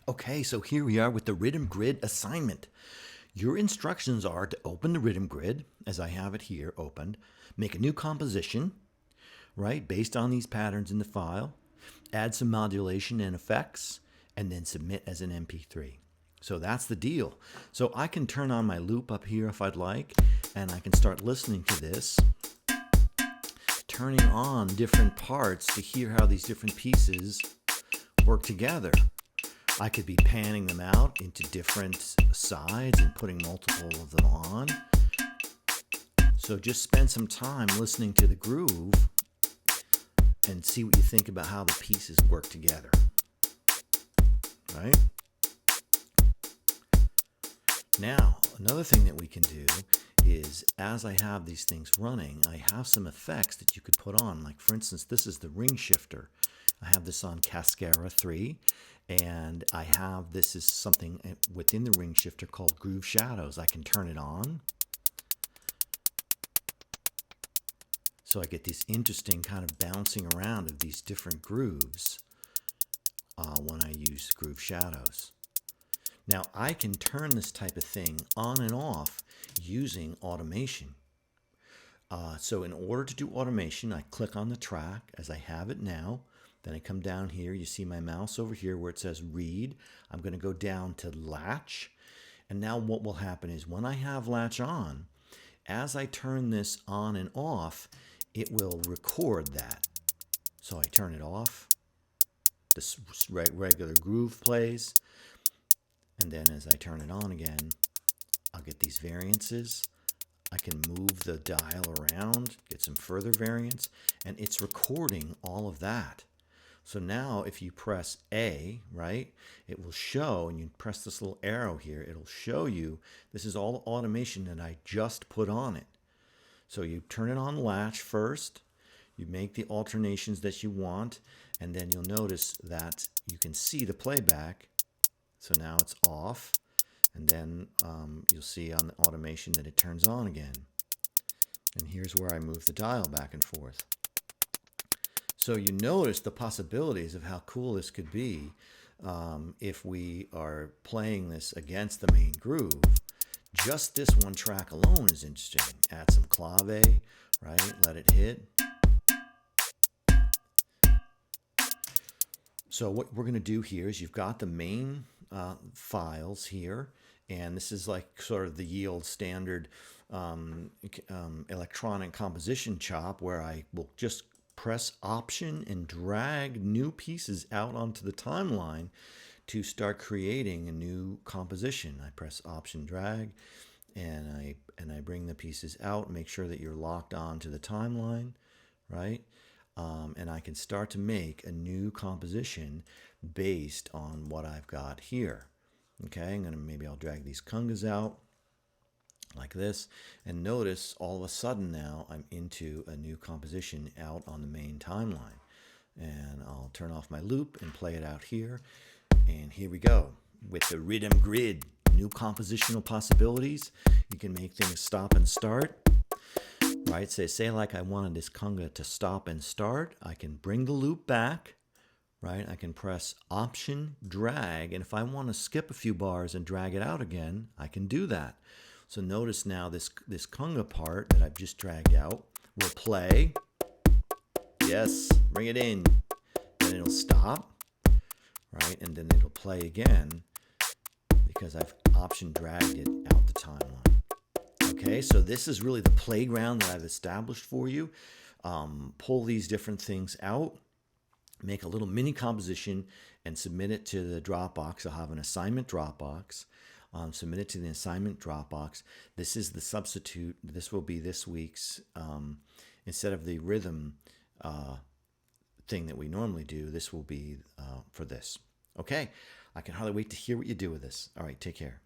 Okay, so here we are with the Riddum Grid assignment. Your instructions are to open the Riddum Grid, as I have it here opened, make a new composition, right, based on these patterns in the file, add some modulation and effects, and then submit as an MP3. So that's the deal. So I can turn on my loop up here if I'd like, and I can start listening to this, turning on different parts to hear how these different pieces work together. I could be panning them out into different sides and putting multiple of them on. So just spend some time listening to the groove and see what you think about how the pieces work together. Right? Now, another thing that we can do is, as I have these things running, I have some effects that you could put on. Like, for instance, this is the ring shifter. I have this on Cascara 3, and I have, this is something within the ring shifter called Groove Shadows. I can turn it on. So I get this interesting kind of bouncing around of these different grooves when I use Groove Shadows. Now, I can turn this type of thing on and off using automation. So in order to do automation, I click on the track as I have it now. Then I come down here. You see my mouse over here where it says read. I'm going to go down to Latch. And now what will happen is when I have Latch on, as I turn this on and off, it will record that. So I turn it off. This regular groove plays. And then as I turn it on again, I'll get these variances. I can move the dial around, get some further variance, and it's recording all of that. So now if you press A, right, it will show, and you press this little arrow here, it'll show you this is all the automation that I just put on it. So you turn it on Latch first, you make the alternations that you want, and then you'll notice that you can see the playback. So now it's off, and then you'll see on the automation that it turns on again. And here's where I move the dial back and forth. So you notice the possibilities of how cool this could be if we are playing this against the main groove. Just this one track alone is interesting. Add some Clave, right? Let it hit. So what we're going to do here is you've got the main files here, and this is like sort of the yield standard electronic composition chop where I will just press Option and drag new pieces out onto the timeline to start creating a new composition. I press Option, drag, and I bring the pieces out. Make sure that you're locked on to the timeline, right? And I can start to make a new composition based on what I've got here. Okay, maybe I'll drag these congas out like this, and notice all of a sudden now I'm into a new composition out on the main timeline. And I'll turn off my loop and play it out here. And here we go with the Riddum Grid. New compositional possibilities. You can make things stop and start. Right, say like I wanted this conga to stop and start. I can bring the loop back. Right, I can press Option, drag, and if I want to skip a few bars and drag it out again, I can do that. So notice now this conga part that I've just dragged out will play. Yes, bring it in. Then it'll stop, right? And then it'll play again because I've Option dragged it out the timeline. Okay, so this is really the playground that I've established for you. Pull these different things out, make a little mini composition, and submit it to the Dropbox. I'll have an assignment Dropbox. Submit it to the assignment Dropbox. This is the substitute. This will be this week's, instead of the rhythm thing that we normally do, this will be for this. Okay, I can hardly wait to hear what you do with this. All right, take care.